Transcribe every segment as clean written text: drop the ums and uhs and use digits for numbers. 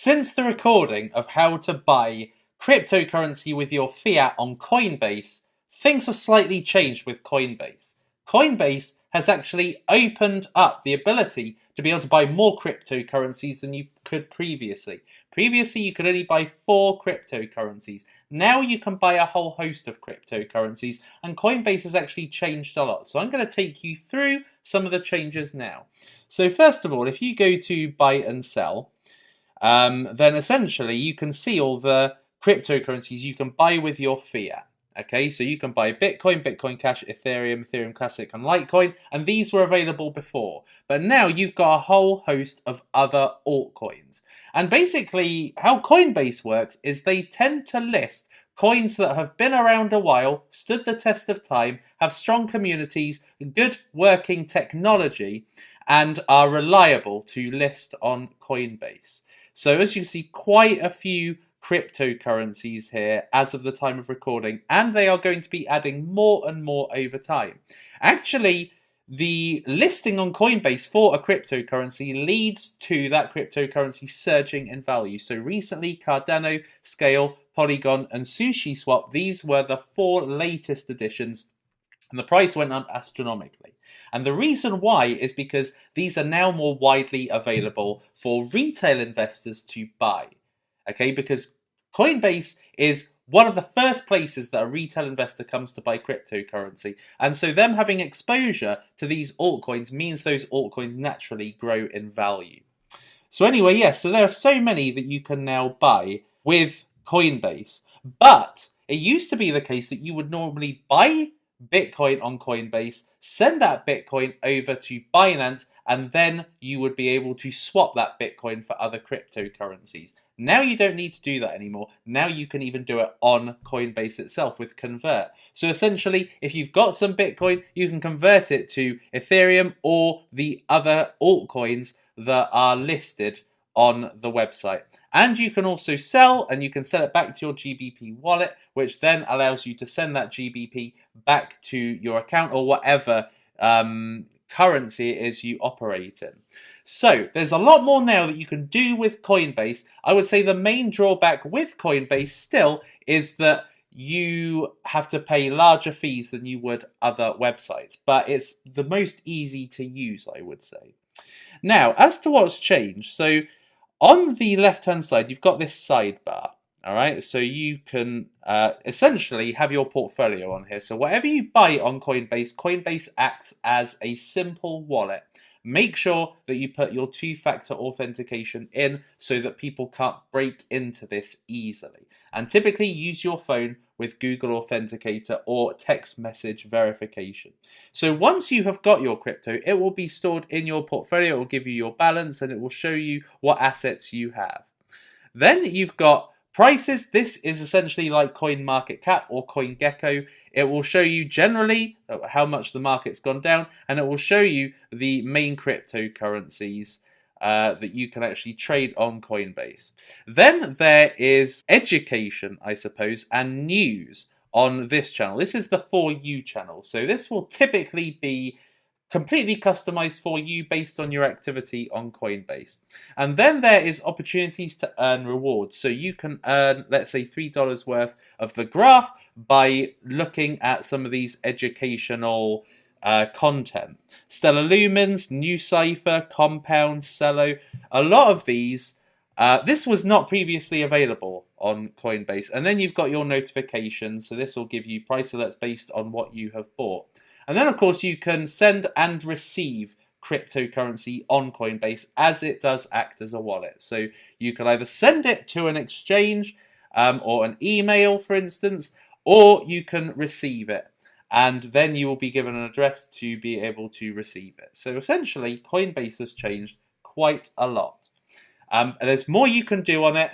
Since the recording of how to buy cryptocurrency with your fiat on Coinbase, things have slightly changed with Coinbase. Coinbase has actually opened up the ability to be able to buy more cryptocurrencies than you could previously. Previously, you could only buy 4 cryptocurrencies. Now you can buy a whole host of cryptocurrencies, and Coinbase has actually changed a lot. So I'm going to take you through some of the changes now. So first of all, if you go to buy and sell, then essentially you can see all the cryptocurrencies you can buy with your fiat. Okay, so you can buy Bitcoin, Bitcoin Cash, Ethereum, Ethereum Classic, and Litecoin, and these were available before. But now you've got a whole host of other altcoins. And basically, how Coinbase works is they tend to list coins that have been around a while, stood the test of time, have strong communities, good working technology, and are reliable to list on Coinbase. So as you can see, quite a few cryptocurrencies here as of the time of recording, and they are going to be adding more and more over time. Actually, the listing on Coinbase for a cryptocurrency leads to that cryptocurrency surging in value. So recently, Cardano, Scale, Polygon, and SushiSwap, these were the 4 latest additions, and the price went up astronomically. And the reason why is because these are now more widely available for retail investors to buy. Okay, because Coinbase is one of the first places that a retail investor comes to buy cryptocurrency. And so them having exposure to these altcoins means those altcoins naturally grow in value. So anyway, yes, so there are so many that you can now buy with Coinbase. But it used to be the case that you would normally buy Bitcoin on Coinbase, send that Bitcoin over to Binance, and then you would be able to swap that Bitcoin for other cryptocurrencies. Now you don't need to do that anymore. Now you can even do it on Coinbase itself with Convert. So essentially, if you've got some Bitcoin, you can convert it to Ethereum or the other altcoins that are listed on the website. And you can also sell, and you can sell it back to your GBP wallet, which then allows you to send that GBP back to your account or whatever currency it is you operate in. So there's a lot more now that you can do with Coinbase. I would say the main drawback with Coinbase still is that you have to pay larger fees than you would other websites, but it's the most easy to use, I would say. Now, as to what's changed, so on the left-hand side, you've got this sidebar. All right, so you can essentially have your portfolio on here. So whatever you buy on Coinbase, Coinbase acts as a simple wallet. Make sure that you put your 2-factor authentication in so that people can't break into this easily. And typically use your phone with Google Authenticator or text message verification. So once you have got your crypto, it will be stored in your portfolio. It will give you your balance and it will show you what assets you have. Then you've got prices. This is essentially like CoinMarketCap or CoinGecko. It will show you generally how much the market's gone down, and it will show you the main cryptocurrencies that you can actually trade on Coinbase. Then there is education, I suppose, and news on this channel. This is the For You channel. So this will typically be completely customized for you based on your activity on Coinbase. And then there is opportunities to earn rewards. So you can earn, let's say, $3 worth of the graph by looking at some of these educational content. Stellar Lumens, New Cipher, Compound, Cello, a lot of these, this was not previously available on Coinbase. And then you've got your notifications. So this will give you price alerts based on what you have bought. And then, of course, you can send and receive cryptocurrency on Coinbase as it does act as a wallet. So you can either send it to an exchange or an email, for instance, or you can receive it. And then you will be given an address to be able to receive it. So essentially, Coinbase has changed quite a lot. And there's more you can do on it.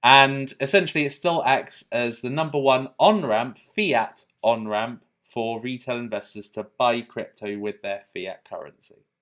And essentially, it still acts as the #1 on-ramp, fiat on-ramp, for retail investors to buy crypto with their fiat currency.